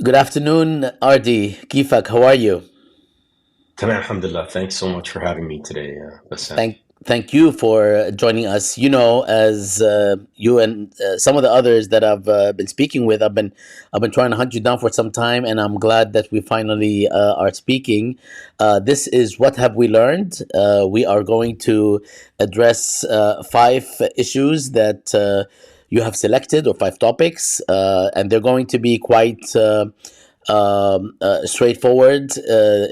Good afternoon, Ardi. Kifak, how are you? Tamam, alhamdulillah. Thanks so much for having me today, Bassam. Thank you for joining us. You know, as you and some of the others that I've been speaking with, I've been trying to hunt you down for some time, and I'm glad that we finally are speaking. This is what have we learned. We are going to address five issues that you have selected, or five topics, and they're going to be quite straightforward.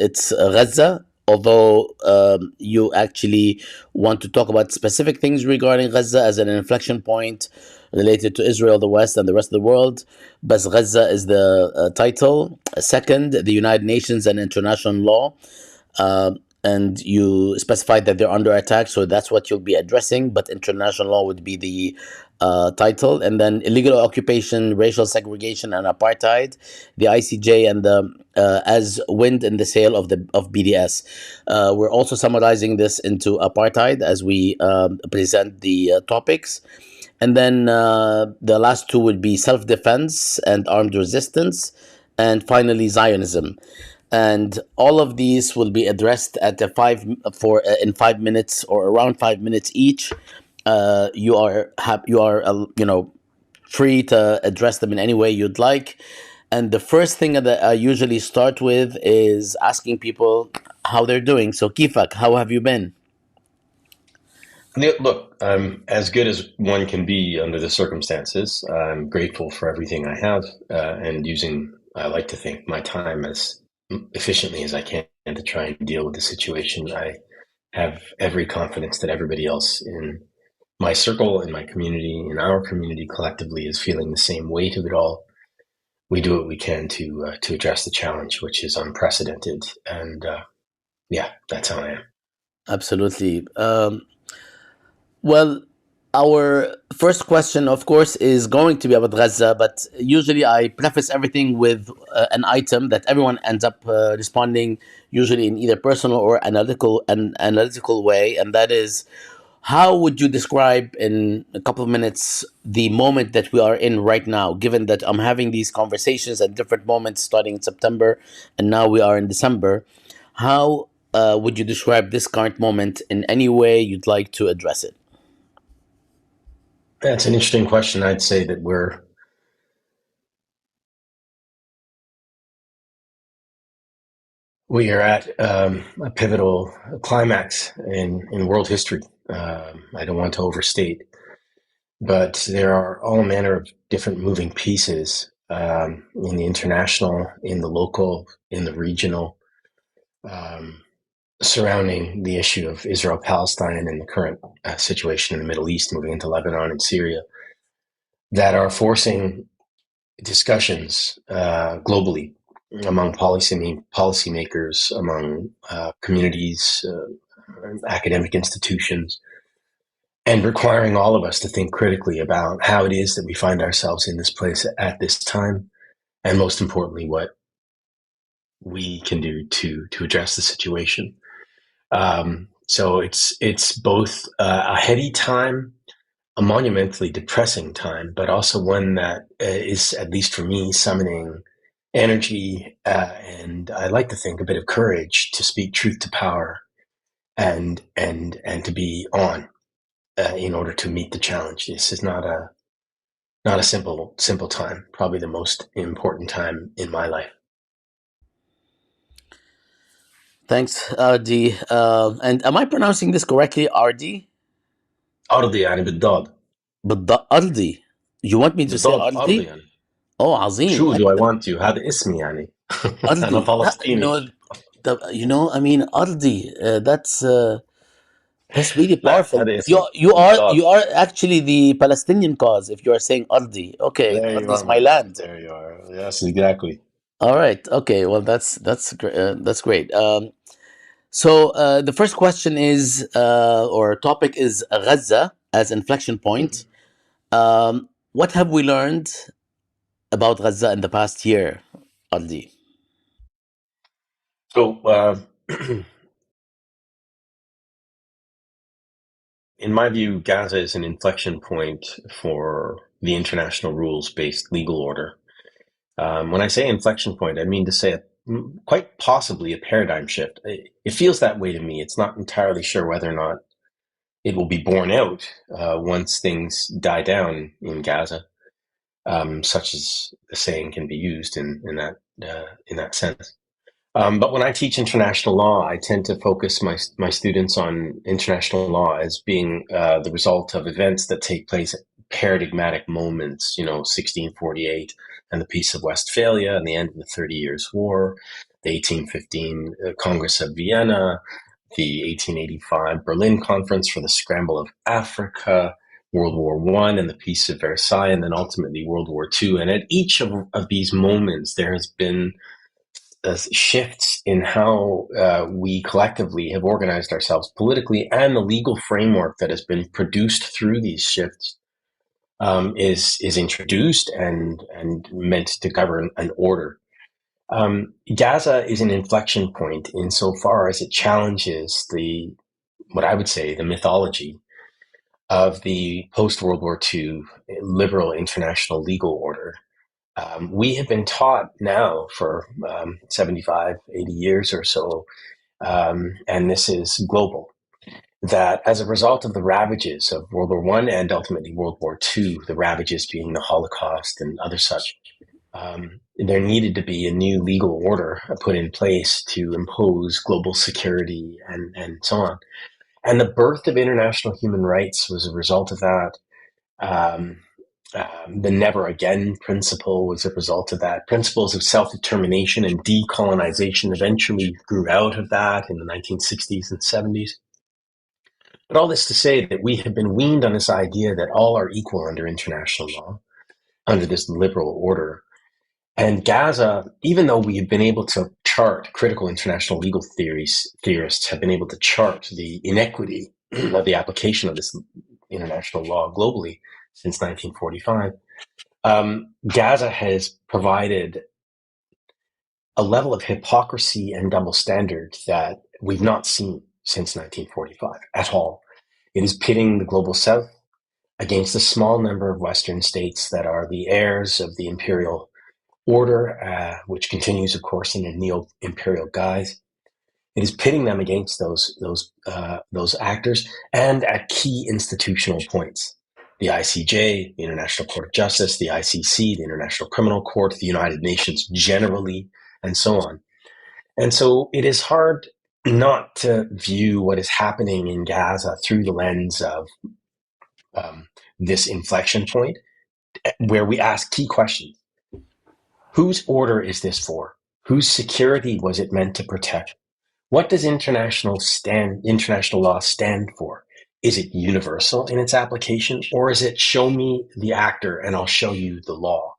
It's Gaza, although you actually want to talk about specific things regarding Gaza as an inflection point related to Israel, the West, and the rest of the world. But Gaza is the title. Second, the United Nations and international law. Uh, and you specified that they're under attack, so that's what you'll be addressing. But international law would be the title, and then illegal occupation, racial segregation, and apartheid, the ICJ, and the as wind in the sail of BDS. We're also summarizing this into apartheid as we present the topics. And then the last two would be self defense and armed resistance. And finally, Zionism. And all of these will be addressed at the in 5 minutes or around 5 minutes each. You are free to address them in any way you'd like. And the first thing that I usually start with is asking people how they're doing. So, Kifak, how have you been? Yeah, look, I'm as good as one can be under the circumstances. I'm grateful for everything I have and I like to think, my time as efficiently as I can to try and deal with the situation. I have every confidence that everybody else in my circle, in my community, in our community collectively is feeling the same weight of it all. We do what we can to address the challenge, which is unprecedented. And yeah, that's how I am. Absolutely. Well, our first question, of course, is going to be about Gaza, but usually I preface everything with an item that everyone ends up responding, usually in either personal or analytical way, and that is, how would you describe in a couple of minutes the moment that we are in right now, given that I'm having these conversations at different moments starting in September and now we are in December? How would you describe this current moment in any way you'd like to address it? That's an interesting question. I'd say that we are at a pivotal climax in world history. I don't want to overstate, but there are all manner of different moving pieces in the international, in the local, in the regional, um, surrounding the issue of Israel-Palestine and the current situation in the Middle East, moving into Lebanon and Syria, that are forcing discussions globally among policymakers, among communities, academic institutions, and requiring all of us to think critically about how it is that we find ourselves in this place at this time, and most importantly, what we can do to address the situation. So it's both a heady time, a monumentally depressing time, but also one that is, at least for me, summoning energy and I like to think a bit of courage to speak truth to power and to be on in order to meet the challenge. This is not a simple time. Probably the most important time in my life. Thanks, Ardi. And am I pronouncing this correctly, Ardi? أرضي يعني بالضاد. Ardi. You want me to say بالضاد أرضي Ardi? يعني. Oh, عظيم. شو do I want to هذا اسمي يعني. أنا Ardi. فلسطيني. I mean, Ardi. That's really لا powerful. هذا You اسمي you are بالضاد. you are actually the Palestinian cause if you are saying Ardi. Okay, There you Ardi is are, my my friend. land. There you are. Yes, exactly. All right. Okay. Well, that's great. So the first question is, or topic is Gaza as inflection point. What have we learned about Gaza in the past year, Aldi? So, in my view, Gaza is an inflection point for the international rules based legal order. When I say inflection point, I mean to say quite possibly a paradigm shift. It feels that way to me. It's not entirely sure whether or not it will be borne out once things die down in Gaza, such as the saying can be used in that sense. But when I teach international law, I tend to focus my students on international law as being the result of events that take place at paradigmatic moments, 1648 and the Peace of Westphalia and the end of the 30 Years' War, the 1815 Congress of Vienna, the 1885 Berlin Conference for the Scramble of Africa, World War I and the Peace of Versailles, and then ultimately World War II. And at each of these moments, there has been shifts in how we collectively have organized ourselves politically, and the legal framework that has been produced through these shifts is introduced and meant to govern an order. Gaza is an inflection point insofar as it challenges the what I would say the mythology of the post World War II liberal international legal order. We have been taught now for 75, 80 years or so, and this is global, that as a result of the ravages of World War I and ultimately World War II, the ravages being the Holocaust and other such, there needed to be a new legal order put in place to impose global security and so on. And the birth of international human rights was a result of that. Um, the never again principle was a result of that. Principles of self-determination and decolonization eventually grew out of that in the 1960s and 70s. But all this to say that we have been weaned on this idea that all are equal under international law, under this liberal order. And Gaza, even though we have been able to chart, critical international legal theorists have been able to chart the inequity of the application of this international law globally since 1945, Gaza has provided a level of hypocrisy and double standards that we've not seen since 1945 at all. It is pitting the global south against a small number of Western states that are the heirs of the imperial order, which continues, of course, in a neo-imperial guise. It is pitting them against those actors and at key institutional points. The ICJ, the International Court of Justice, the ICC, the International Criminal Court, the United Nations generally, and so on. And so it is hard not to view what is happening in Gaza through the lens of this inflection point, where we ask key questions. Whose order is this for? Whose security was it meant to protect? What does international law stand for? Is it universal in its application, or is it show me the actor and I'll show you the law?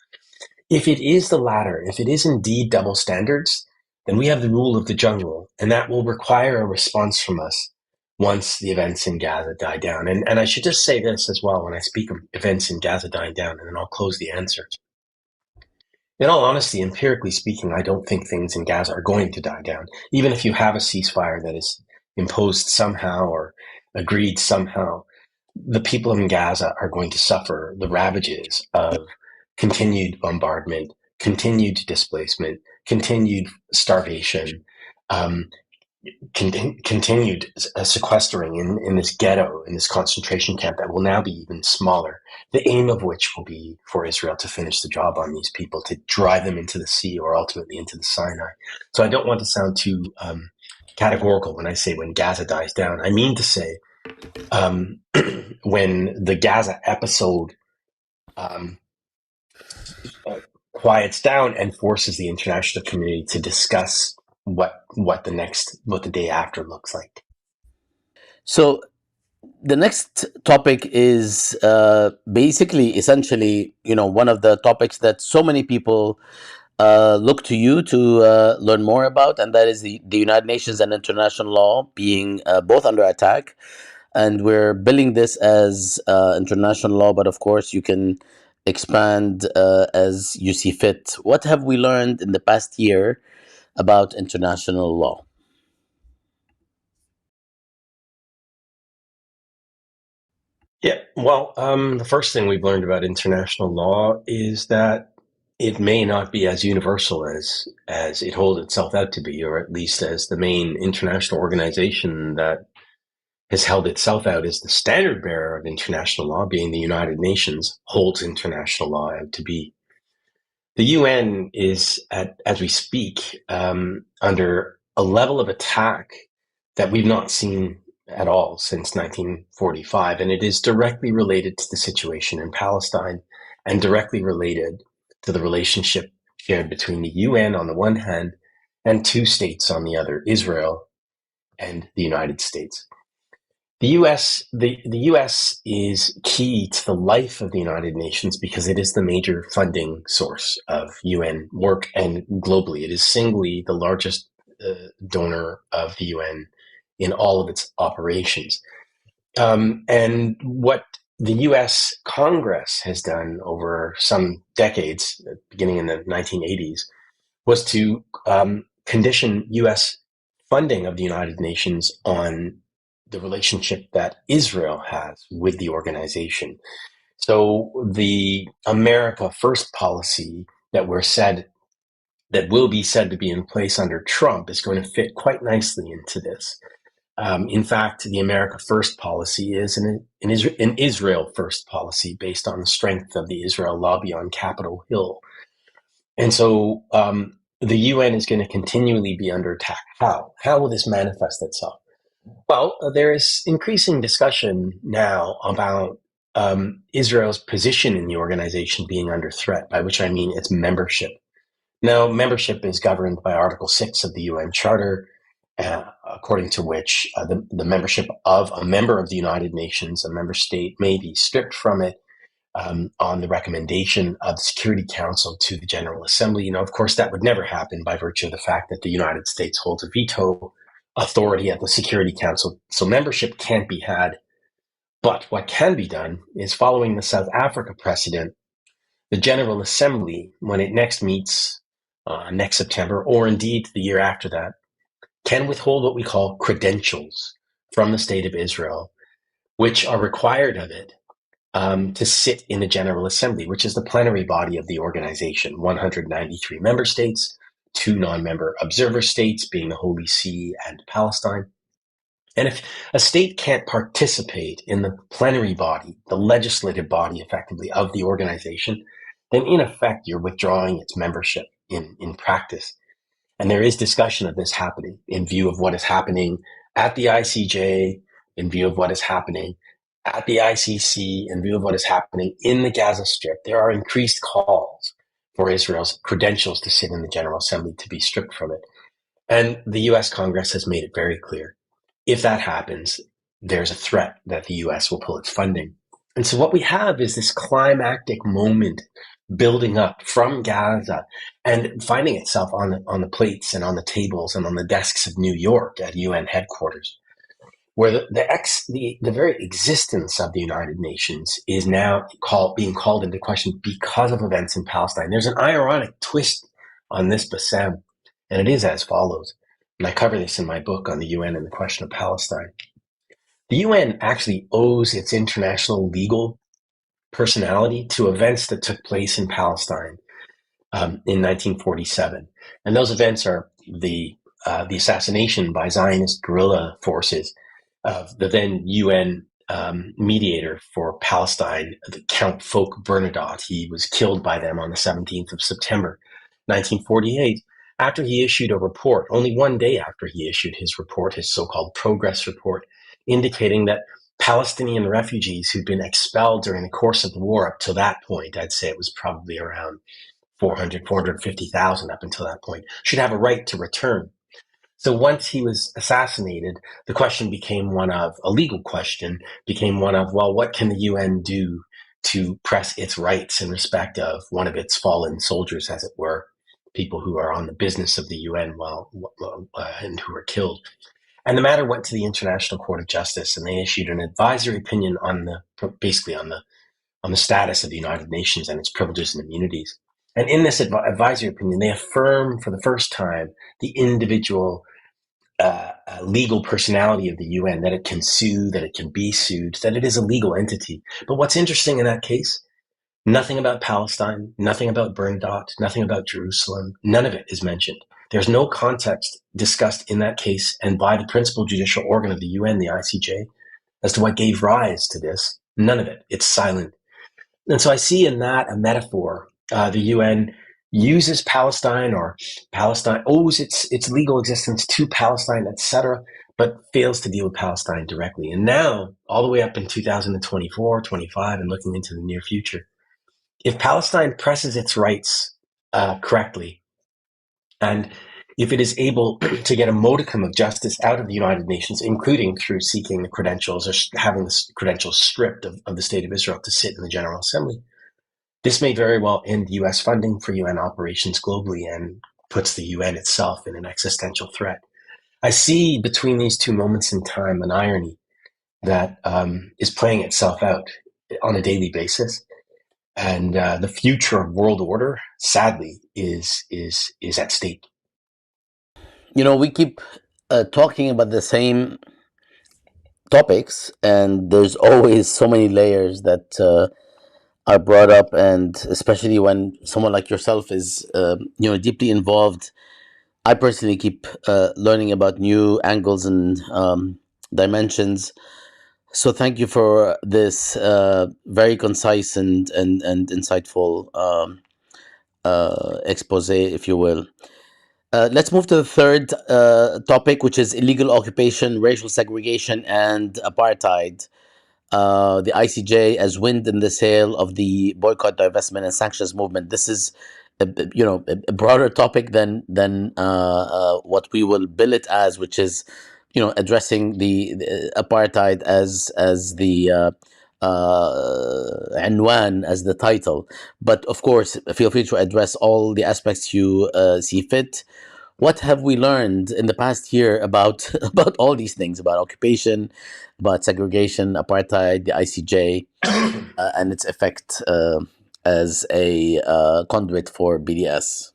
If it is the latter, if it is indeed double standards, then we have the rule of the jungle, and that will require a response from us once the events in Gaza die down. And I should just say this as well when I speak of events in Gaza dying down, and then I'll close the answer. In all honesty, empirically speaking, I don't think things in Gaza are going to die down. Even if you have a ceasefire that is imposed somehow or agreed somehow, the people in Gaza are going to suffer the ravages of continued bombardment, continued displacement, continued starvation, um, continued sequestering in this ghetto, in this concentration camp that will now be even smaller, the aim of which will be for Israel to finish the job on these people, to drive them into the sea or ultimately into the Sinai. So I don't want to sound too categorical when I say when Gaza dies down. I mean to say when the Gaza episode quiets down and forces the international community to discuss what the day after looks like. So the next topic is basically, essentially, one of the topics that so many people look to you to learn more about, and that is the United Nations and international law being both under attack. And we're billing this as international law, but of course, you can expand as you see fit. What have we learned in the past year about international law? Yeah, well, the first thing we've learned about international law is that it may not be as universal as it holds itself out to be, or at least as the main international organization that has held itself out as the standard bearer of international law, being the United Nations, holds international law out to be. The UN is, as we speak, under a level of attack that we've not seen at all since 1945, and it is directly related to the situation in Palestine and directly related to the relationship shared between the UN on the one hand and two states on the other, Israel and the United States. The US is key to the life of the United Nations because it is the major funding source of UN work, and globally, it is singly the largest donor of the UN in all of its operations. And what the US Congress has done over some decades, beginning in the 1980s, was to condition US funding of the United Nations on the relationship that Israel has with the organization. So the America First policy that will be said to be in place under Trump is going to fit quite nicely into this. In fact, the America First policy is an Israel First policy based on the strength of the Israel lobby on Capitol Hill. And so the UN is going to continually be under attack. How? How will this manifest itself? Well, there is increasing discussion now about Israel's position in the organization being under threat, by which I mean its membership. Now, membership is governed by Article 6 of the UN Charter, according to which the membership of a member of the United Nations, a member state, may be stripped from it on the recommendation of the Security Council to the General Assembly. Of course, that would never happen by virtue of the fact that the United States holds a veto authority at the Security Council. So membership can't be had. But what can be done is, following the South Africa precedent, the General Assembly, when it next meets next September, or indeed the year after that, can withhold what we call credentials from the State of Israel, which are required of it to sit in the General Assembly, which is the plenary body of the organization. 193 member states, 2 non-member observer states, being the Holy See and Palestine. And if a state can't participate in the plenary body, the legislative body, effectively, of the organization, then in effect, you're withdrawing its membership in practice. And there is discussion of this happening in view of what is happening at the ICJ, in view of what is happening at the ICC, in view of what is happening in the Gaza Strip. There are increased calls for Israel's credentials to sit in the General Assembly to be stripped from it. And the US Congress has made it very clear. If that happens, there's a threat that the US will pull its funding. And so what we have is this climactic moment building up from Gaza and finding itself on the plates and on the tables and on the desks of New York at UN headquarters, where the very existence of the United Nations is now being called into question because of events in Palestine. There's an ironic twist on this, Bassam, and it is as follows. And I cover this in my book on the UN and the Question of Palestine. The UN actually owes its international legal personality to events that took place in Palestine in 1947. And those events are the assassination by Zionist guerrilla forces of the then UN mediator for Palestine, Count Folk Bernadotte. He was killed by them on the 17th of September, 1948, after he issued a report, only one day after he issued his report, his so-called progress report, indicating that Palestinian refugees who'd been expelled during the course of the war up to that point, I'd say it was probably around 450,000 up until that point, should have a right to return. So once he was assassinated, the question became one of, a legal question, became one of, well, what can the UN do to press its rights in respect of one of its fallen soldiers, as it were, people who are on the business of the UN and who were killed. And the matter went to the International Court of Justice, and they issued an advisory opinion on the status of the United Nations and its privileges and immunities. And in this advisory opinion, they affirm for the first time the individual legal personality of the UN, that it can sue, that it can be sued, that it is a legal entity. But what's interesting in that case, Nothing about Palestine, nothing about Berndot, nothing about Jerusalem. None of it is mentioned. There's no context discussed in that case and by the principal judicial organ of the UN, the ICJ, as to what gave rise to this. None of it. It's silent. And so I see in that a metaphor. The UN uses Palestine, or Palestine owes its legal existence to Palestine, etc., but fails to deal with Palestine directly. And now, all the way up in 2024, 25, and looking into the near future, if Palestine presses its rights correctly, and if it is able to get a modicum of justice out of the United Nations, including through seeking the credentials or having the credentials stripped of the State of Israel to sit in the General Assembly, this may very well end US funding for UN operations globally and puts the UN itself in an existential threat. I see between these two moments in time an irony that is playing itself out on a daily basis. And the future of world order, sadly, is at stake. We keep talking about the same topics, and there's always so many layers that are brought up, and especially when someone like yourself is, deeply involved. I personally keep learning about new angles and dimensions. So thank you for this very concise and insightful expose, if you will. Let's move to the third topic, which is illegal occupation, racial segregation, and apartheid. The ICJ as wind in the sail of the boycott, divestment, and sanctions movement. This is, a broader topic than what we will bill it as, which is, addressing the apartheid as the Anwan as the title. But of course, feel free to address all the aspects you see fit. What have we learned in the past year about about all these things, about occupation, about segregation, apartheid, the ICJ, and its effect as a conduit for BDS?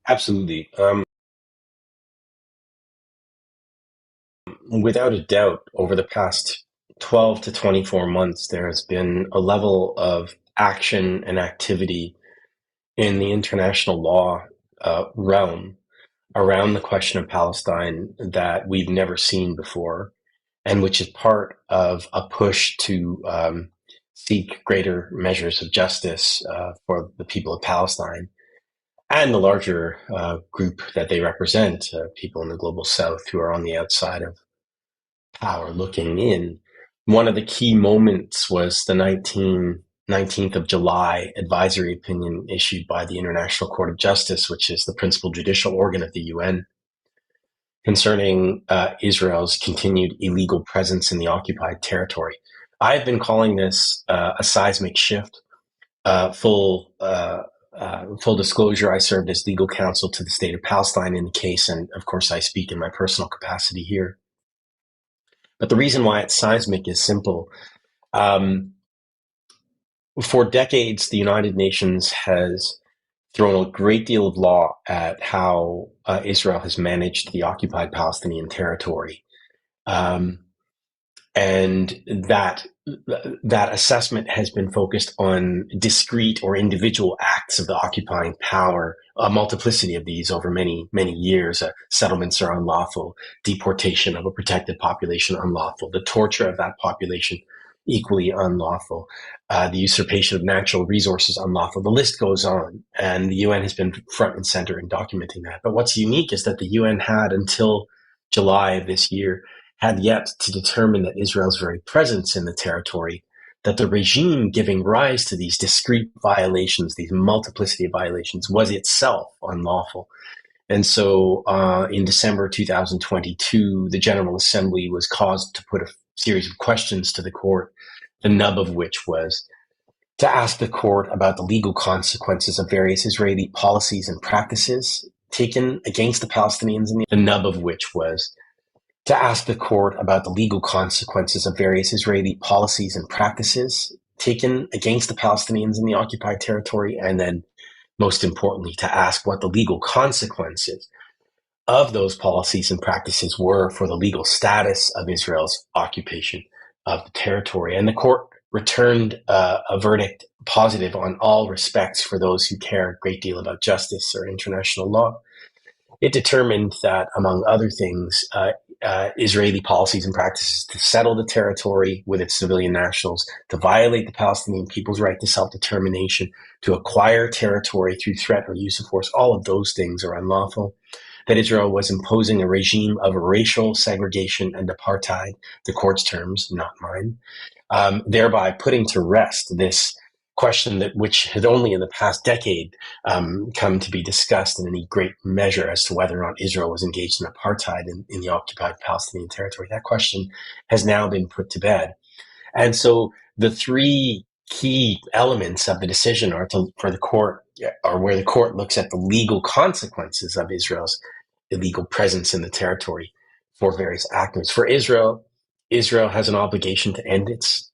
Absolutely. Without a doubt, over the past 12 to 24 months, there has been a level of action and activity in the international law realm around the question of Palestine that we've never seen before, and which is part of a push to seek greater measures of justice for the people of Palestine and the larger group that they represent, people in the global south who are on the outside of power looking in. One of the key moments was the 19th of July advisory opinion issued by the International Court of Justice, which is the principal judicial organ of the UN, concerning Israel's continued illegal presence in the occupied territory. I've been calling this a seismic shift. Full disclosure, I served as legal counsel to the State of Palestine in the case, and of course I speak in my personal capacity here. But the reason why it's seismic is simple. For decades, the United Nations has thrown a great deal of law at how Israel has managed the occupied Palestinian territory. And that assessment has been focused on discrete or individual acts of the occupying power, a multiplicity of these over many, many years. Settlements are unlawful, deportation of a protected population unlawful, the torture of that population equally unlawful, the usurpation of natural resources unlawful. The list goes on, and the UN has been front and center in documenting that. But what's unique is that the UN had, until July of this year, had yet to determine that Israel's very presence in the territory, that the regime giving rise to these discrete violations, these multiplicity of violations, was itself unlawful. And so in December 2022, the General Assembly was caused to put a series of questions to the court, the nub of which was to ask the court about the legal consequences of various Israeli policies and practices taken against the Palestinians, the nub of which was to ask the court about the legal consequences of various Israeli policies and practices taken against the Palestinians in the occupied territory, and then, most importantly, to ask what the legal consequences of those policies and practices were for the legal status of Israel's occupation of the territory. And the court returned a verdict positive on all respects for those who care a great deal about justice or international law. It determined that, among other things, Israeli policies and practices to settle the territory with its civilian nationals, to violate the Palestinian people's right to self-determination, to acquire territory through threat or use of force, all of those things are unlawful. That Israel was imposing a regime of racial segregation and apartheid, the court's terms, not mine, thereby putting to rest this question that which had only in the past decade come to be discussed in any great measure as to whether or not Israel was engaged in apartheid in the occupied Palestinian territory. That question has now been put to bed. And so the three key elements of the decision are for the court, or where the court looks at the legal consequences of Israel's illegal presence in the territory for various actors. For Israel, Israel has an obligation to end its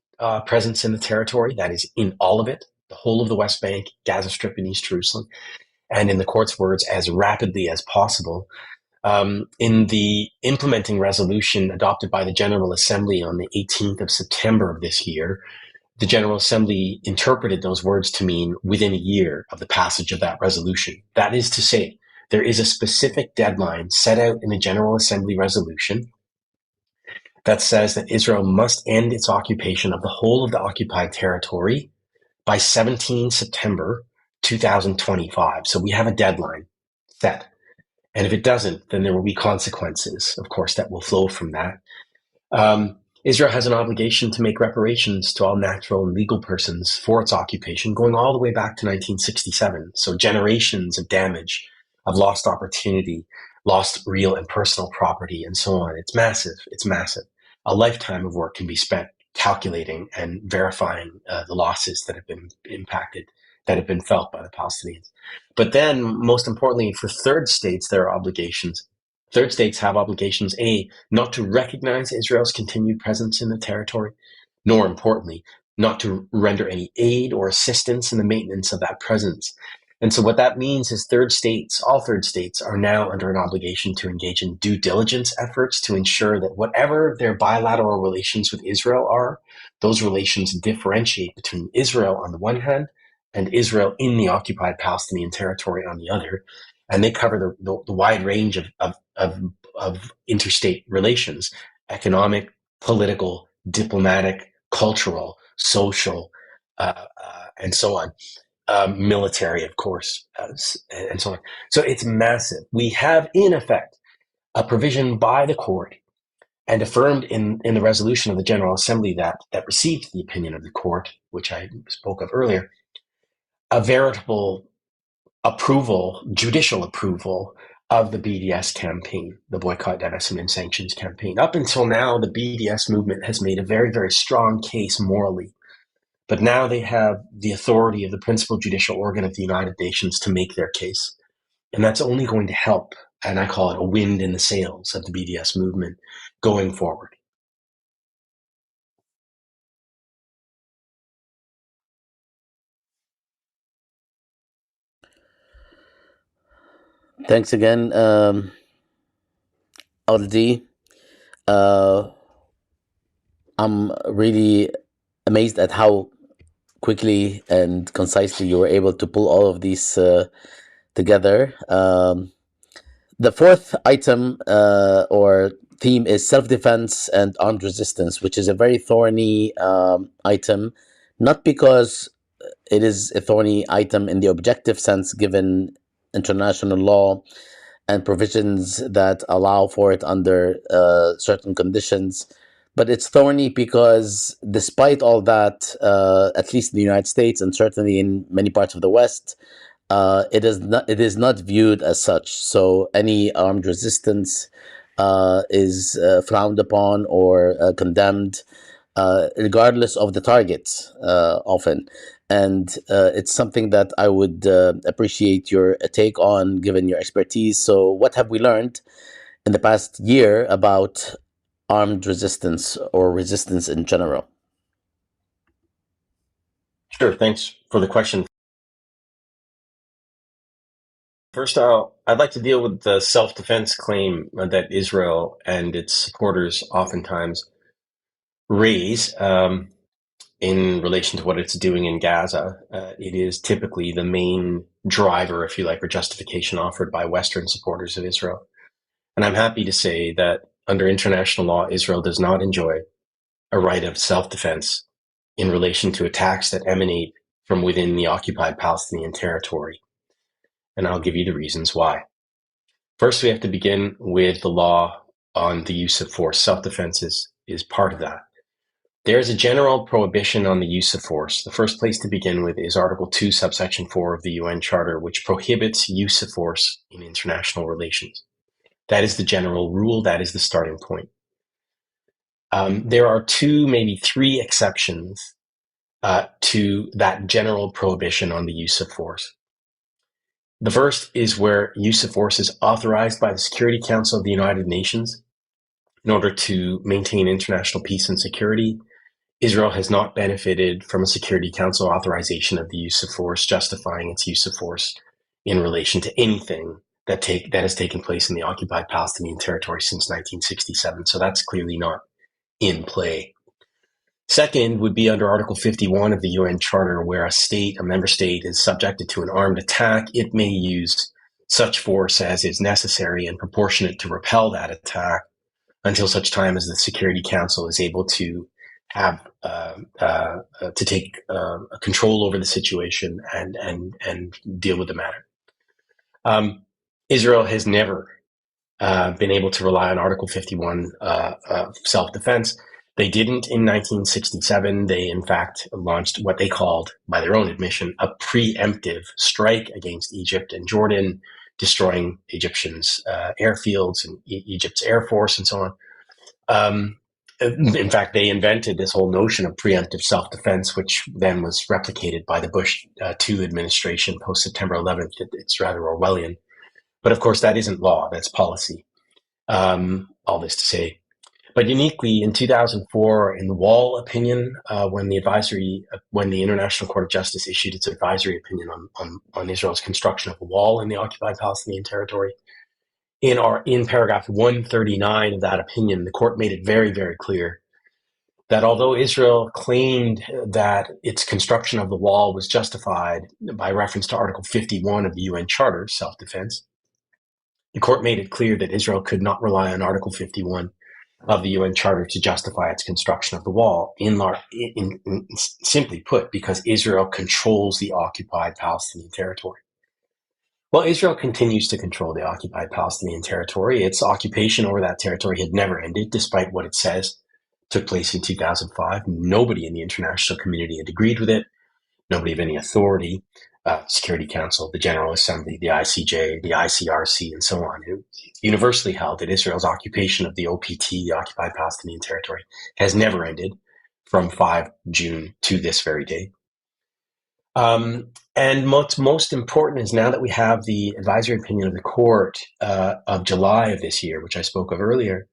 presence in the territory, that is, in all of it, the whole of the West Bank, Gaza Strip, and East Jerusalem, and in the court's words, as rapidly as possible. In the implementing resolution adopted by the General Assembly on the 18th of September of this year, the General Assembly interpreted those words to mean within a year of the passage of that resolution. That is to say, there is a specific deadline set out in the General Assembly resolution that says that Israel must end its occupation of the whole of the occupied territory by 17 September 2025. So we have a deadline set. And if it doesn't, then there will be consequences, of course, that will flow from that. Israel has an obligation to make reparations to all natural and legal persons for its occupation, going all the way back to 1967. So generations of damage, of lost opportunity, lost real and personal property, and so on. It's massive. It's massive. A lifetime of work can be spent calculating and verifying the losses that have been impacted, that have been felt by the Palestinians. But then, most importantly, for third states, there are obligations. Third states have obligations, A, not to recognize Israel's continued presence in the territory, nor importantly, not to render any aid or assistance in the maintenance of that presence. And so what that means is all third states are now under an obligation to engage in due diligence efforts to ensure that whatever their bilateral relations with Israel are, those relations differentiate between Israel on the one hand and Israel in the occupied Palestinian territory on the other. And they cover the wide range of interstate relations: economic, political, diplomatic, cultural, social, and so on. Military, of course, and so on. So it's massive. We have, in effect, a provision by the court and affirmed in the resolution of the General Assembly that received the opinion of the court, which I spoke of earlier, a veritable approval, judicial approval of the BDS campaign, the Boycott, Divestment, and Sanctions campaign. Up until now, the BDS movement has made a very, very strong case morally. But now they have the authority of the principal judicial organ of the United Nations to make their case. And that's only going to help, and I call it a wind in the sails of the BDS movement going forward. Thanks again, LD. I'm really amazed at how quickly and concisely you were able to pull all of these together. The fourth item or theme is self-defense and armed resistance, which is a very thorny item, not because it is a thorny item in the objective sense, given international law and provisions that allow for it under certain conditions. But it's thorny because despite all that, at least in the United States and certainly in many parts of the West, it is not viewed as such. So any armed resistance is frowned upon or condemned, regardless of the targets, often. And it's something that I would appreciate your take on, given your expertise. So what have we learned in the past year about armed resistance or resistance in general? Sure, thanks for the question. First, I'd like to deal with the self-defense claim that Israel and its supporters oftentimes raise. in relation to what it's doing in Gaza. It is typically the main driver, if you like, or justification offered by Western supporters of Israel. And I'm happy to say that under international law, Israel does not enjoy a right of self-defense in relation to attacks that emanate from within the occupied Palestinian territory. And I'll give you the reasons why. First, we have to begin with the law on the use of force. Self-defense is part of that. There is a general prohibition on the use of force. The first place to begin with is Article 2, subsection 4 of the UN Charter, which prohibits use of force in international relations. That is the general rule. That is the starting point. There are two, maybe three exceptions to that general prohibition on the use of force. The first is where use of force is authorized by the Security Council of the United Nations in order to maintain international peace and security. Israel has not benefited from a Security Council authorization of the use of force, justifying its use of force in relation to anything that has taken place in the occupied Palestinian territory since 1967. So that's clearly not in play. Second would be under Article 51 of the UN Charter, where a member state, is subjected to an armed attack. It may use such force as is necessary and proportionate to repel that attack until such time as the Security Council is able to have to take control over the situation and deal with the matter. Israel has never been able to rely on Article 51 self-defense. They didn't in 1967. They, in fact, launched what they called, by their own admission, a preemptive strike against Egypt and Jordan, destroying Egyptians' airfields and Egypt's air force and so on. In fact, they invented this whole notion of preemptive self-defense, which then was replicated by the Bush II administration post-September 11th. It's rather Orwellian. But of course, that isn't law, that's policy. All this to say. But uniquely, in 2004, in the Wall opinion, when the International Court of Justice issued its advisory opinion on Israel's construction of a wall in the occupied Palestinian territory, in paragraph 139 of that opinion, the court made it very, very clear that although Israel claimed that its construction of the wall was justified by reference to Article 51 of the UN Charter, self-defense, the court made it clear that Israel could not rely on Article 51 of the UN Charter to justify its construction of the wall, simply put, because Israel controls the occupied Palestinian territory. Well, Israel continues to control the occupied Palestinian territory. Its occupation over that territory had never ended, despite what it says took place in 2005. Nobody in the international community had agreed with it. Nobody of any authority, Security Council, the General Assembly, the ICJ, the ICRC, and so on. It's universally held that Israel's occupation of the OPT, the occupied Palestinian territory, has never ended from 5 June to this very day. And what's most important is now that we have the advisory opinion of the court of July of this year, which I spoke of earlier,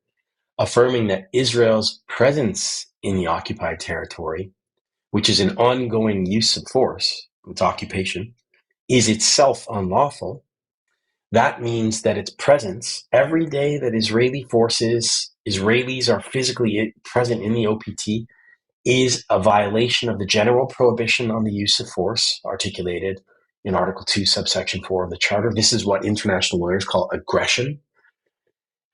affirming that Israel's presence in the occupied territory, which is an ongoing use of force, its occupation, is itself unlawful. That means that its presence, every day that Israelis are physically present in the OPT, is a violation of the general prohibition on the use of force articulated in Article 2, subsection 4 of the Charter. This is what international lawyers call aggression.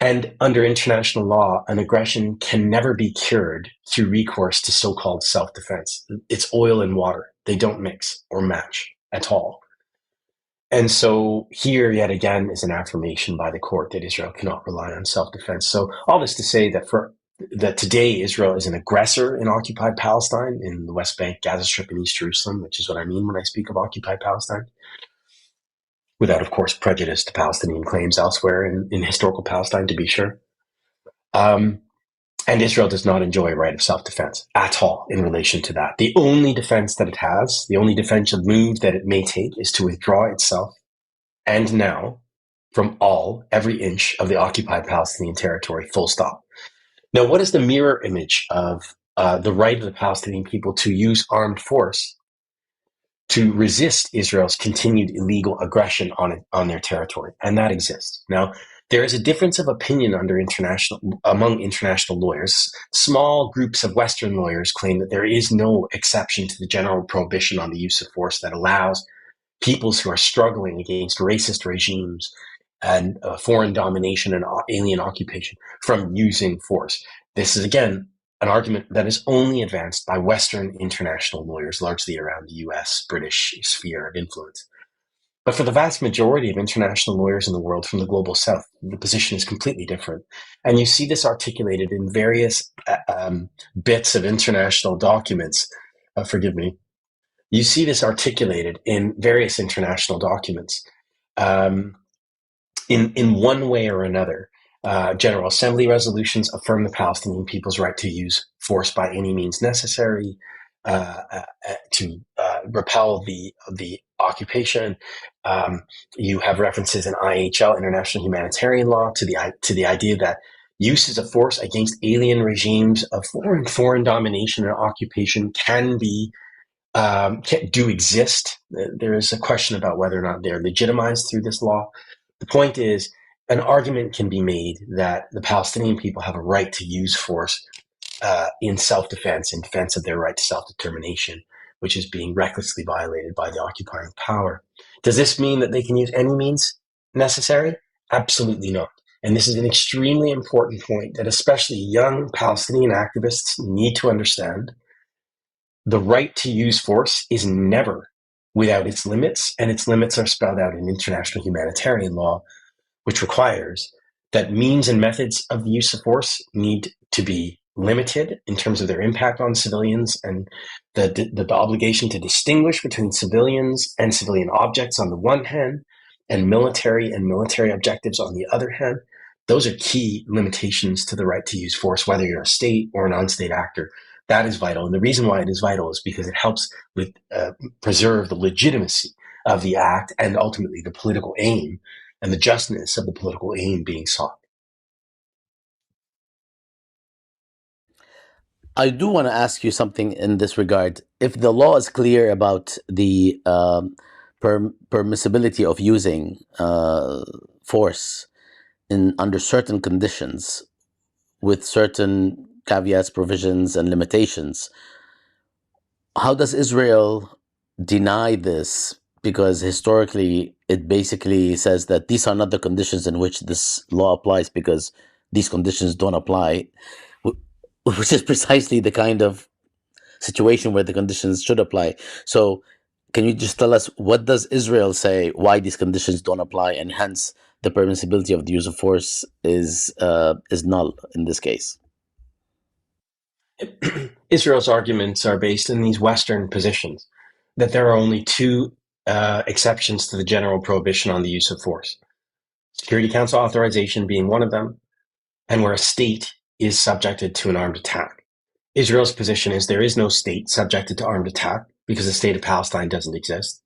And under international law, an aggression can never be cured through recourse to so-called self-defense. It's oil and water. They don't mix or match at all. And so here, yet again, is an affirmation by the court that Israel cannot rely on self-defense. So all this to say that today Israel is an aggressor in occupied Palestine, in the West Bank, Gaza Strip, and East Jerusalem, which is what I mean when I speak of occupied Palestine, without, of course, prejudice to Palestinian claims elsewhere in historical Palestine, to be sure. And Israel does not enjoy a right of self-defense at all in relation to that. The only defense that it has, the only defensive move that it may take, is to withdraw itself, and now, from every inch of the occupied Palestinian territory, full stop. Now, what is the mirror image of the right of the Palestinian people to use armed force to resist Israel's continued illegal aggression on their territory? And that exists. Now, There is a difference of opinion among international lawyers. Small groups of Western lawyers claim that there is no exception to the general prohibition on the use of force that allows peoples who are struggling against racist regimes and foreign domination and alien occupation from using force. This is, again, an argument that is only advanced by Western international lawyers, largely around the US, British sphere of influence. But for the vast majority of international lawyers in the world from the global south, the position is completely different. And you see this articulated in various bits of international documents. Forgive me. You see this articulated in various international documents. In one way or another, General Assembly resolutions affirm the Palestinian people's right to use force by any means necessary to repel the occupation. You have references in IHL, International Humanitarian Law, to the idea that uses of force against alien regimes of foreign domination and occupation do exist. There is a question about whether or not they're legitimized through this law. The point is, an argument can be made that the Palestinian people have a right to use force in self-defense, in defense of their right to self-determination, which is being recklessly violated by the occupying power. Does this mean that they can use any means necessary? Absolutely not. And this is an extremely important point that especially young Palestinian activists need to understand. The right to use force is never without its limits, and its limits are spelled out in international humanitarian law, which requires that means and methods of the use of force need to be limited in terms of their impact on civilians, and the obligation to distinguish between civilians and civilian objects on the one hand, and military objectives on the other hand. Those are key limitations to the right to use force, whether you're a state or an on-state actor. That is vital. And the reason why it is vital is because it helps preserve the legitimacy of the act and ultimately the political aim and the justness of the political aim being sought. I do want to ask you something in this regard. If the law is clear about the permissibility of using force under certain conditions, with certain caveats, provisions, and limitations, how does Israel deny this? Because historically, it basically says that these are not the conditions in which this law applies, because these conditions don't apply, which is precisely the kind of situation where the conditions should apply. So can you just tell us, what does Israel say why these conditions don't apply, and hence the permissibility of the use of force is null in this case? Israel's arguments are based in these Western positions, that there are only two exceptions to the general prohibition on the use of force. Security Council authorization being one of them, and where a state is subjected to an armed attack. Israel's position is there is no state subjected to armed attack because the state of Palestine doesn't exist.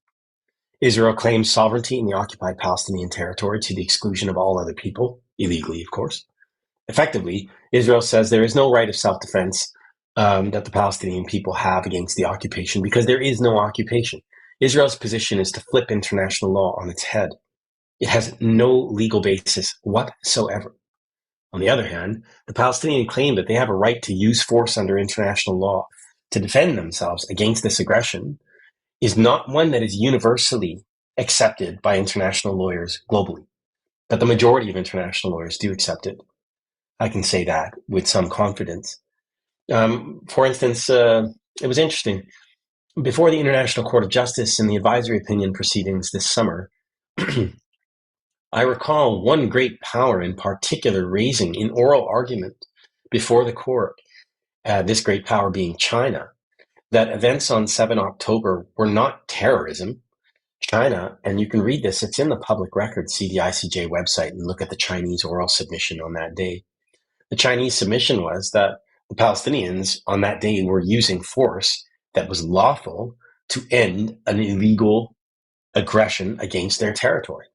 Israel claims sovereignty in the occupied Palestinian territory to the exclusion of all other people, illegally, of course. Effectively, Israel says there is no right of self-defense that the Palestinian people have against the occupation because there is no occupation. Israel's position is to flip international law on its head. It has no legal basis whatsoever. On the other hand, the Palestinian claim that they have a right to use force under international law to defend themselves against this aggression is not one that is universally accepted by international lawyers globally. But the majority of international lawyers do accept it. I can say that with some confidence. For instance, it was interesting. Before the International Court of Justice in the advisory opinion proceedings this summer, I recall one great power in particular raising in oral argument before the court, this great power being China, that events on 7 October were not terrorism. China, and you can read this, it's in the public record, see the ICJ website and look at the Chinese oral submission on that day. The Chinese submission was that the Palestinians on that day were using force that was lawful to end an illegal aggression against their territory.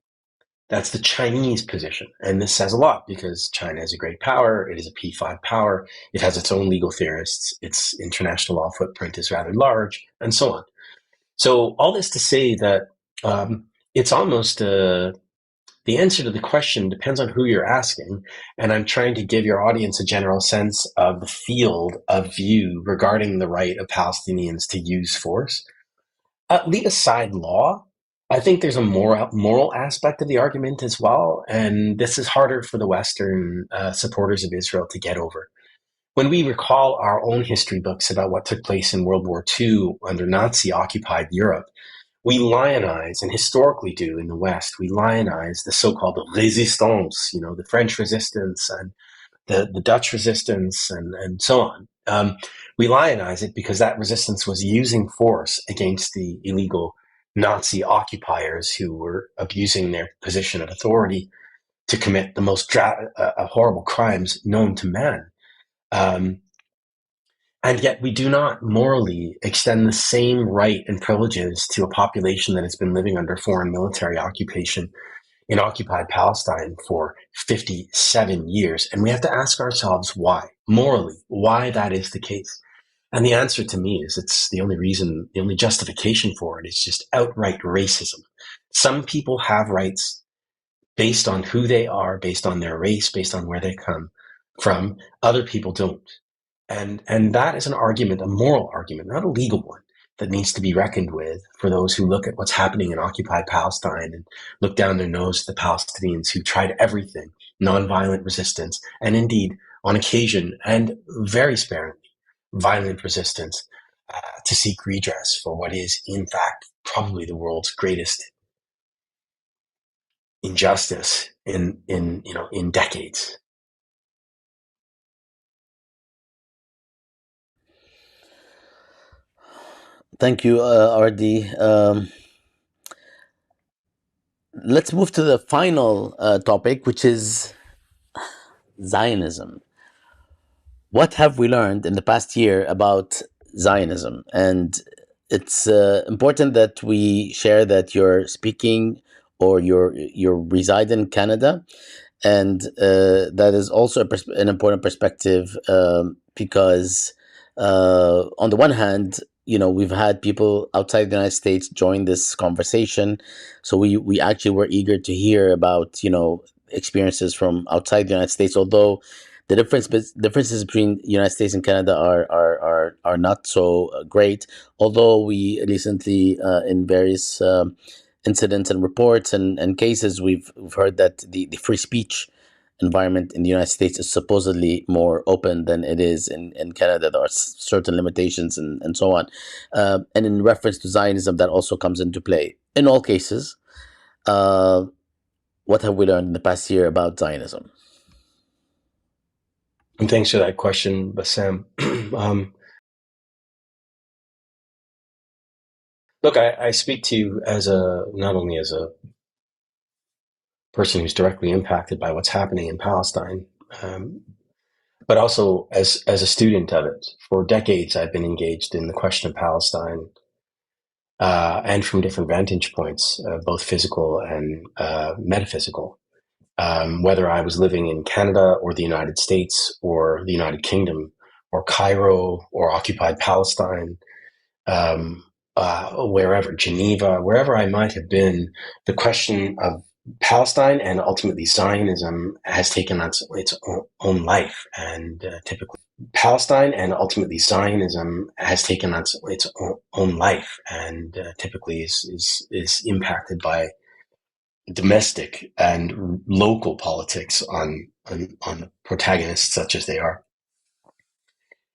That's the Chinese position. And this says a lot because China is a great power. It is a P5 power. It has its own legal theorists. Its international law footprint is rather large, and so on. So all this to say that it's almost the answer to the question depends on who you're asking, and I'm trying to give your audience a general sense of the field of view regarding the right of Palestinians to use force. Leave aside law. I think there's a moral aspect of the argument as well, and this is harder for the Western supporters of Israel to get over. When we recall our own history books about what took place in World War II under Nazi-occupied Europe, we lionize, and historically do in the West, we lionize the so-called resistance, the French resistance and the Dutch resistance and so on. We lionize it because that resistance was using force against the illegal Nazi occupiers who were abusing their position of authority to commit the most horrible crimes known to man. And yet we do not morally extend the same right and privileges to a population that has been living under foreign military occupation in occupied Palestine for 57 years. And we have to ask ourselves why, morally, why that is the case. And the answer to me is it's the only justification for it is just outright racism. Some people have rights based on who they are, based on their race, based on where they come from. Other people don't. And that is an argument, a moral argument, not a legal one, that needs to be reckoned with for those who look at what's happening in occupied Palestine and look down their nose at the Palestinians who tried everything, nonviolent resistance, and indeed, on occasion, and very sparingly, violent resistance to seek redress for what is, in fact, probably the world's greatest injustice in decades. Thank you, Ardi. Let's move to the final topic, which is Zionism. What have we learned in the past year about Zionism? And it's important that we share that you're speaking or you're reside in Canada, and that is also an important perspective, because on the one hand, we've had people outside the United States join this conversation, so we actually were eager to hear about experiences from outside the United States, although the differences between United States and Canada are not so great. Although we recently, in various incidents and reports and cases, we've heard that the free speech environment in the United States is supposedly more open than it is in Canada. There are certain limitations and so on. And in reference to Zionism, that also comes into play. In all cases, what have we learned in the past year about Zionism? And thanks for that question, Bassam. Look, I speak to you not only as a person who's directly impacted by what's happening in Palestine, but also as a student of it. For decades, I've been engaged in the question of Palestine, and from different vantage points, both physical and metaphysical. Whether I was living in Canada or the United States or the United Kingdom or Cairo or occupied Palestine, wherever, Geneva, wherever I might have been, the question of Palestine and ultimately Zionism has taken its own life, and typically Palestine and ultimately Zionism has taken its own life, and typically is impacted by domestic and local politics on protagonists such as they are.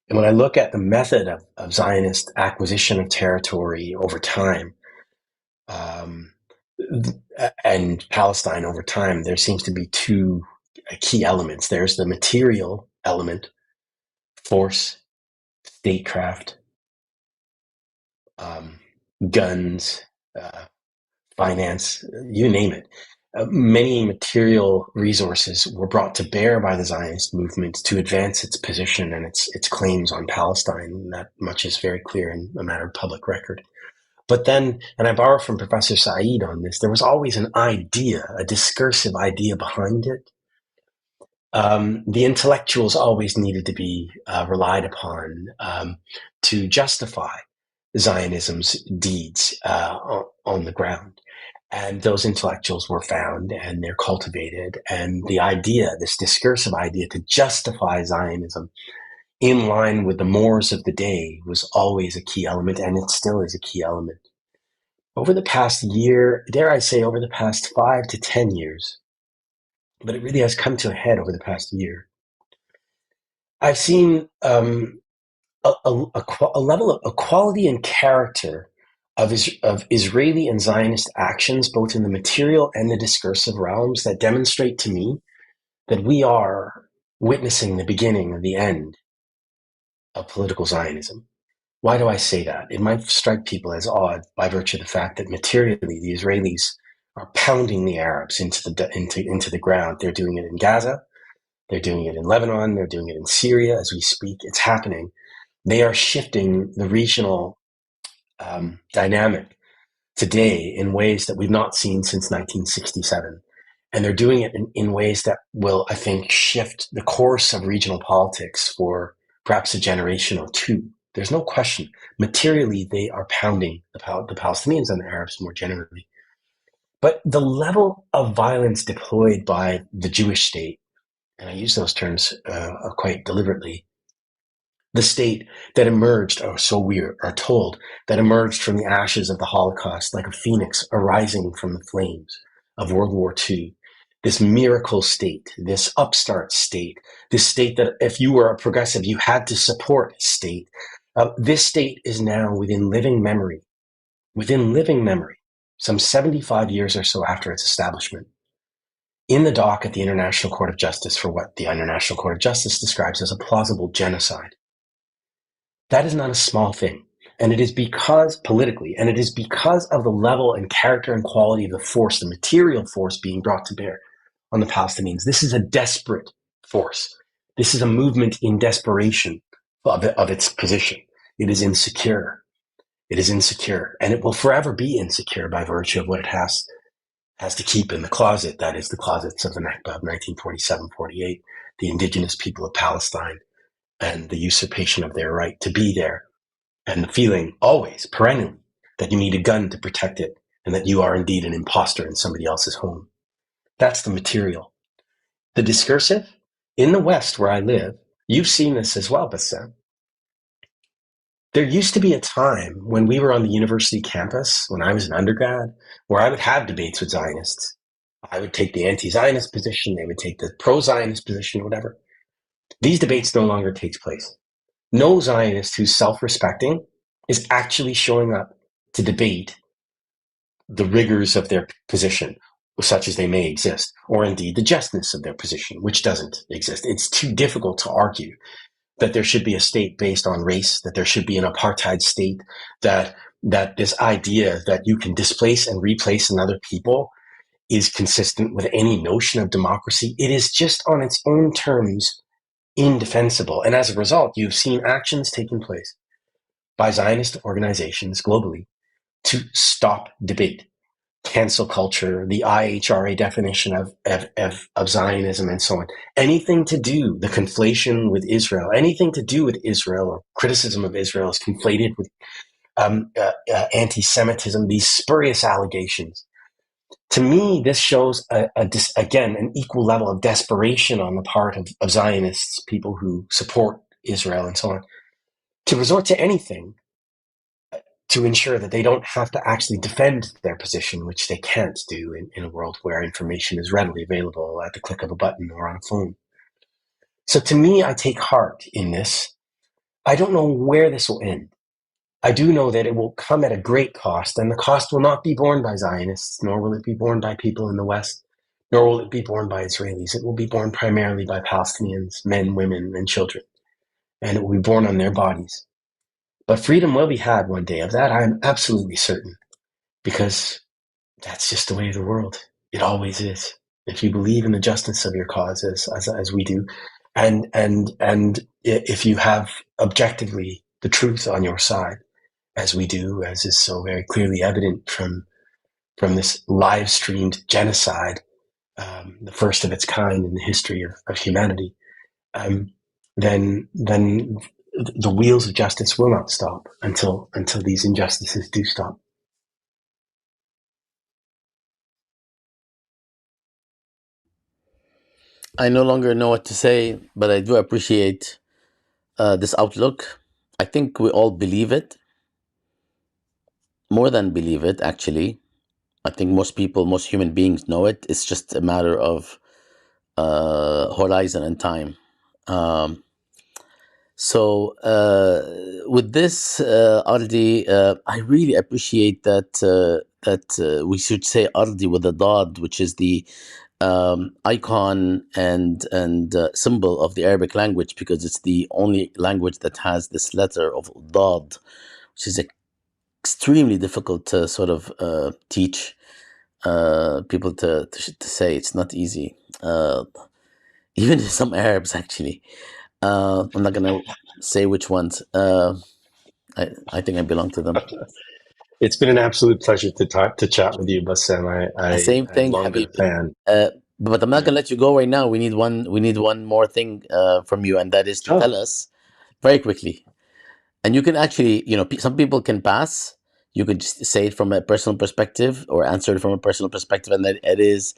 And when I look at the method of Zionist acquisition of territory over time, and Palestine over time, there seems to be two key elements. There's the material element, force, statecraft, guns, finance, you name it. Many material resources were brought to bear by the Zionist movement to advance its position and its claims on Palestine. That much is very clear in a matter of public record. But then, and I borrow from Professor Said on this, there was always an idea, a discursive idea behind it. The intellectuals always needed to be relied upon to justify Zionism's deeds on the ground. And those intellectuals were found and they're cultivated. And the idea, this discursive idea to justify Zionism in line with the mores of the day was always a key element, and it still is a key element. Over the past year, dare I say over the past 5 to 10 years, but it really has come to a head over the past year, I've seen a level of a quality and character of Israeli and Zionist actions, both in the material and the discursive realms, that demonstrate to me that we are witnessing the beginning of the end of political Zionism. Why do I say that? It might strike people as odd by virtue of the fact that materially the Israelis are pounding the Arabs into the ground. They're doing it in Gaza, they're doing it in Lebanon, they're doing it in Syria as we speak. It's happening. They are shifting the regional dynamic today in ways that we've not seen since 1967. And they're doing it in ways that will, I think, shift the course of regional politics for perhaps a generation or two. There's no question. Materially, they are pounding the Palestinians and the Arabs more generally. But the level of violence deployed by the Jewish state, and I use those terms quite deliberately, the state that emerged, or so we are told, that emerged from the ashes of the Holocaust like a phoenix arising from the flames of World War II. This miracle state, this upstart state, this state that if you were a progressive, you had to support state. This state is now within living memory, some 75 years or so after its establishment, in the dock at the International Court of Justice for what the International Court of Justice describes as a plausible genocide. That is not a small thing. And it is because politically, and it is because of the level and character and quality of the force, the material force being brought to bear on the Palestinians. This is a desperate force. This is a movement in desperation of its position. It is insecure. It is insecure. And it will forever be insecure by virtue of what it has to keep in the closet. That is the closets of the Nakba of 1947-48, the indigenous people of Palestine, and the usurpation of their right to be there, and the feeling always, perennially, that you need a gun to protect it, and that you are indeed an imposter in somebody else's home. That's the material. The discursive, in the West where I live, you've seen this as well, Bassam. There used to be a time when we were on the university campus, when I was an undergrad, where I would have debates with Zionists. I would take the anti-Zionist position, they would take the pro-Zionist position, whatever. These debates no longer takes place. No Zionist who's self-respecting is actually showing up to debate the rigors of their position, such as they may exist, or indeed the justness of their position, which doesn't exist. It's too difficult to argue that there should be a state based on race, that there should be an apartheid state, that this idea that you can displace and replace another people is consistent with any notion of democracy. It is just on its own terms indefensible. And as a result, you've seen actions taking place by Zionist organizations globally to stop debate, cancel culture, the IHRA definition of Zionism, and so on. Anything to do, the conflation with Israel, anything to do with Israel or criticism of Israel is conflated with anti-Semitism, these spurious allegations. To me, this shows, again, an equal level of desperation on the part of Zionists, people who support Israel and so on, to resort to anything to ensure that they don't have to actually defend their position, which they can't do in a world where information is readily available at the click of a button or on a phone. So to me, I take heart in this. I don't know where this will end. I do know that it will come at a great cost, and the cost will not be borne by Zionists, nor will it be borne by people in the West, nor will it be borne by Israelis. It will be borne primarily by Palestinians, men, women, and children, and it will be borne on their bodies. But freedom will be had one day. Of that, I am absolutely certain, because that's just the way of the world. It always is. If you believe in the justice of your cause, as we do, and if you have objectively the truth on your side, as we do, as is so very clearly evident from this live streamed genocide, the first of its kind in the history of humanity, then the wheels of justice will not stop until these injustices do stop. I no longer know what to say, but I do appreciate this outlook. I think we all believe it, more than believe it, actually. I think most people, most human beings know it. It's just a matter of horizon and time. Um, with this, Ardi, I really appreciate that we should say Ardi with a dot, which is the icon and symbol of the Arabic language, because it's the only language that has this letter of dad, which is extremely difficult to sort of teach people to say. It's not easy. Even some Arabs, actually. I'm not gonna say which ones. I think I belong to them. It's been an absolute pleasure to chat with you, Bassam. Same I've thing, long been a Habibi. fan. But I'm not Yeah. gonna let you go right now. We need one. We need one more thing from you, and that is to tell Oh, us very quickly. And you can actually, some people can pass. You could just say it from a personal perspective or answer it from a personal perspective, and that it is,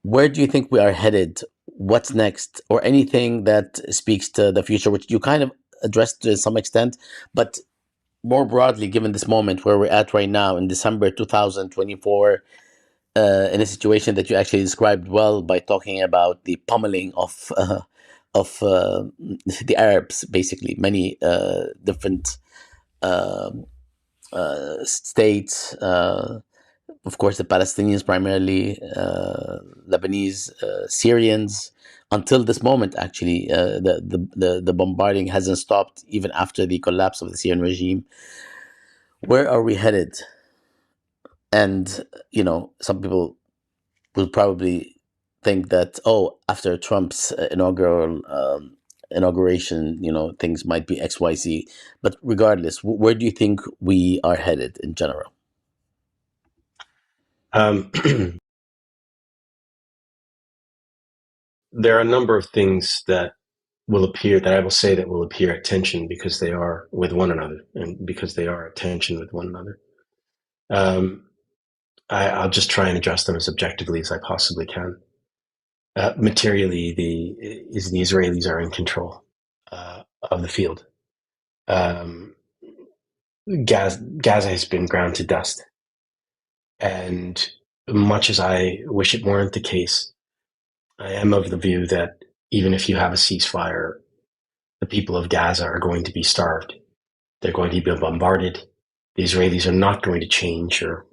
where do you think we are headed? What's next? Or anything that speaks to the future, which you kind of addressed to some extent, but more broadly, given this moment where we're at right now in December 2024, in a situation that you actually described well by talking about the pummeling of the Arabs, basically many different states. Of course, the Palestinians primarily, Lebanese, Syrians. Until this moment, actually, the bombarding hasn't stopped even after the collapse of the Syrian regime. Where are we headed? And some people will probably think that, oh, after Trump's inauguration, things might be XYZ. But regardless, where do you think we are headed in general? um, there are a number of things that I will say that will appear at tension because they are with one another and because they are at tension with one another. Um, I'll just try and address them as objectively as I possibly can. Materially, the Israelis are in control of the field. Um, Gaza has been ground to dust, and much as I wish it weren't the case, I am of the view that even if you have a ceasefire, the people of Gaza are going to be starved. They're going to be bombarded. The Israelis are not going to change or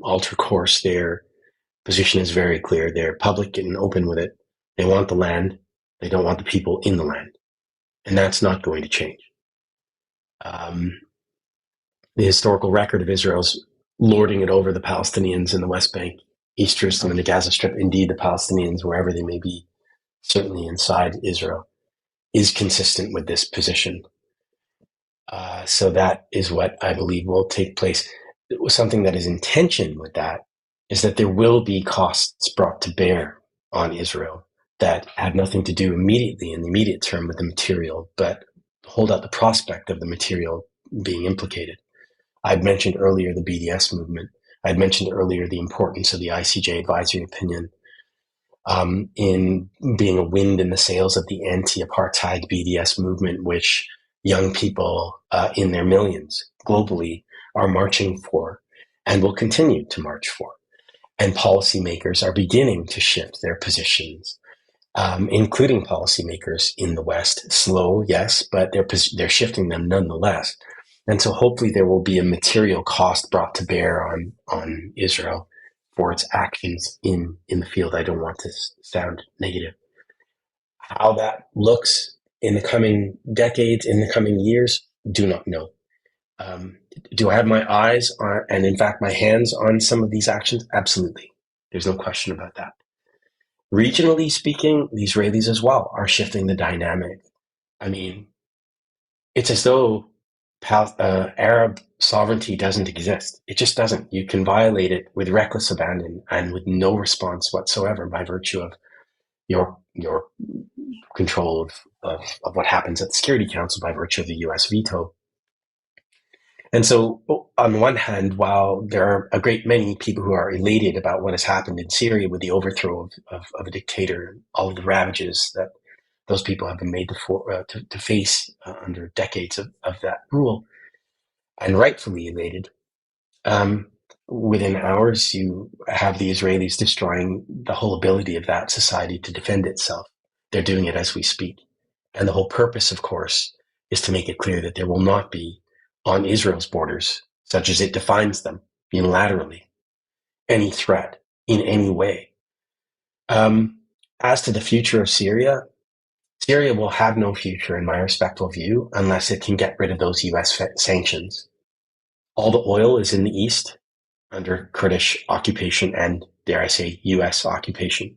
alter course. Their position is very clear. They're public and open with it. They want the land. They don't want the people in the land. And that's not going to change. Um, the historical record of Israel's lording it over the Palestinians in the West Bank, East Jerusalem, and the Gaza Strip, indeed the Palestinians, wherever they may be, certainly inside Israel, is consistent with this position. So that is what I believe will take place. Something that is in tension with that is that there will be costs brought to bear on Israel that have nothing to do immediately in the immediate term with the material, but hold out the prospect of the material being implicated. I'd mentioned earlier the BDS movement. I'd mentioned earlier the importance of the ICJ advisory opinion in being a wind in the sails of the anti-apartheid BDS movement, which young people in their millions globally are marching for and will continue to march for. And policymakers are beginning to shift their positions, including policymakers in the West. Slow, yes, but they're shifting them nonetheless. And so hopefully there will be a material cost brought to bear on Israel for its actions in the field. I don't want to sound negative. How that looks in the coming decades, in the coming years, do not know. Um, do I have my eyes on, and in fact my hands on some of these actions? Absolutely. There's no question about that. Regionally speaking, the Israelis as well are shifting the dynamic. I mean, it's as though Arab sovereignty doesn't exist. It just doesn't. You can violate it with reckless abandon and with no response whatsoever by virtue of your control of what happens at the Security Council by virtue of the U.S. veto. And so, on one hand, while there are a great many people who are elated about what has happened in Syria with the overthrow of a dictator, all of the ravages that those people have been made to face under decades of that rule, and rightfully elated, um, within hours, you have the Israelis destroying the whole ability of that society to defend itself. They're doing it as we speak. And the whole purpose, of course, is to make it clear that there will not be, on Israel's borders, such as it defines them unilaterally, any threat in any way. As to the future of Syria, Syria will have no future, in my respectful view, unless it can get rid of those US sanctions. All the oil is in the east under Kurdish occupation and, dare I say, US occupation.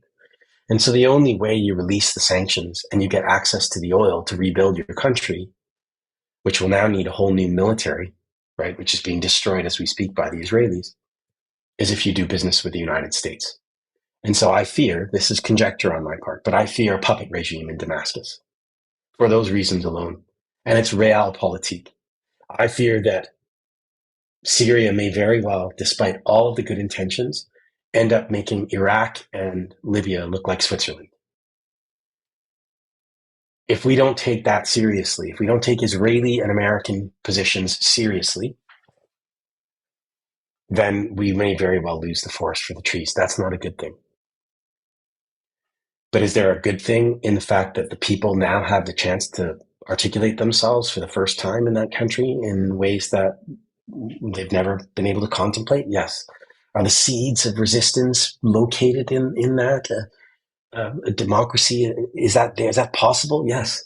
And so the only way you release the sanctions and you get access to the oil to rebuild your country, which will now need a whole new military, right, which is being destroyed as we speak by the Israelis, is if you do business with the United States. And so I fear, this is conjecture on my part, but I fear a puppet regime in Damascus for those reasons alone. And it's realpolitik. I fear that Syria may very well, despite all of the good intentions, end up making Iraq and Libya look like Switzerland. If we don't take that seriously, if we don't take Israeli and American positions seriously, then we may very well lose the forest for the trees. That's not a good thing. But is there a good thing in the fact that the people now have the chance to articulate themselves for the first time in that country in ways that they've never been able to contemplate? Yes. Are the seeds of resistance located in that? A democracy, is that there? Is that possible? Yes.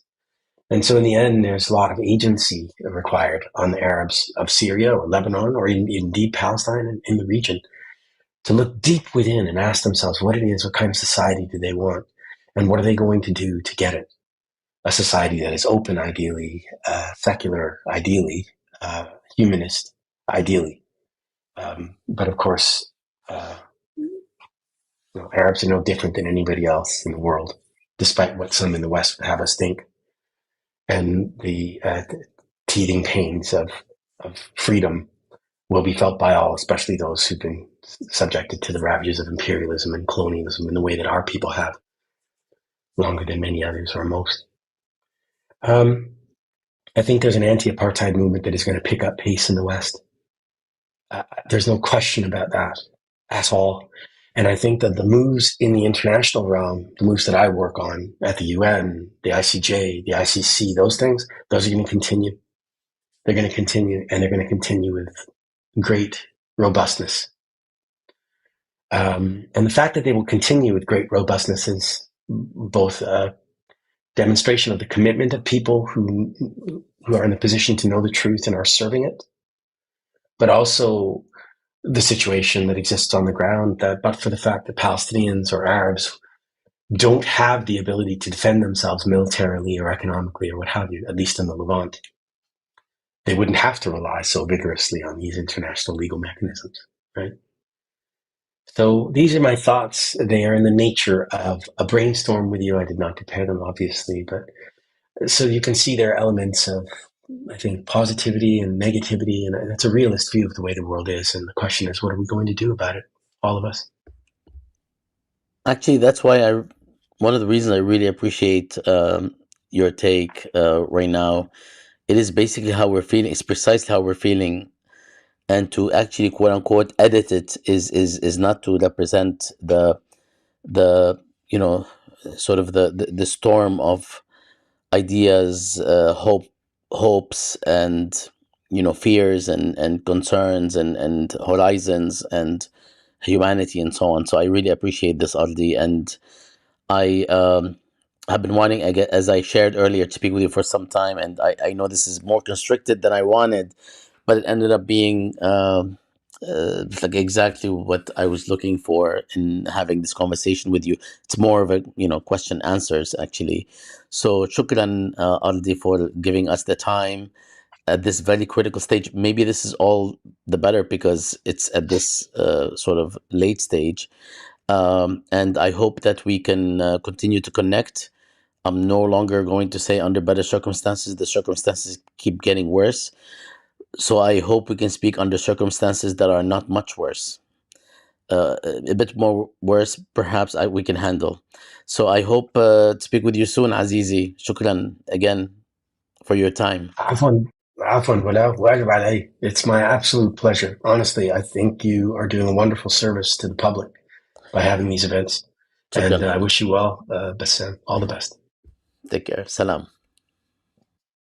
And so in the end, there's a lot of agency required on the Arabs of Syria or Lebanon or indeed Palestine and in the region to look deep within and ask themselves what it is, what kind of society do they want, and what are they going to do to get it? A society that is open, ideally, secular, ideally, humanist, ideally. But of course, Arabs are no different than anybody else in the world, despite what some in the West would have us think. And the teething pains of freedom will be felt by all, especially those who've been subjected to the ravages of imperialism and colonialism in the way that our people have, longer than many others or most. I think there's an anti-apartheid movement that is going to pick up pace in the West. There's no question about that at all. And I think that the moves in the international realm, the moves that I work on at the UN, the ICJ, the ICC, those things, those are going to continue. They're going to continue, and they're going to continue with great robustness. And the fact that they will continue with great robustness is both a demonstration of the commitment of people who are in the position to know the truth and are serving it, but also the situation that exists on the ground, that but for the fact that Palestinians or Arabs don't have the ability to defend themselves militarily or economically or what have you, at least in the Levant, they wouldn't have to rely so vigorously on these international legal mechanisms, right? So these are my thoughts. They are in the nature of a brainstorm with you. I did not prepare them, obviously, but so you can see there are elements of, I think, positivity and negativity, and it's a realist view of the way the world is. And the question is, what are we going to do about it, all of us? Actually, that's why one of the reasons I really appreciate your take right now. It is basically how we're feeling. It's precisely how we're feeling, and to actually quote unquote edit it is not to represent the sort of the storm of ideas, hopes, and fears and concerns and horizons and humanity and so on. So I really appreciate this, Ardi, and I have been wanting, as I shared earlier, to speak with you for some time, and I know this is more constricted than I wanted, but it ended up being like exactly what I was looking for in having this conversation with you. It's more of a question answers actually. So shukran, Ardi, for giving us the time at this very critical stage. Maybe this is all the better because it's at this sort of late stage. And I hope that we can continue to connect. I'm no longer going to say under better circumstances. The circumstances keep getting worse. So I hope we can speak under circumstances that are not much worse. A bit more worse, perhaps we can handle. So I hope to speak with you soon, Azizi. Shukran again for your time. عفوا عفوا ولا واجب علي. It's my absolute pleasure. Honestly, I think you are doing a wonderful service to the public by having these events. And Shukran. I wish you well, Bassam. All the best. Take care. Salam.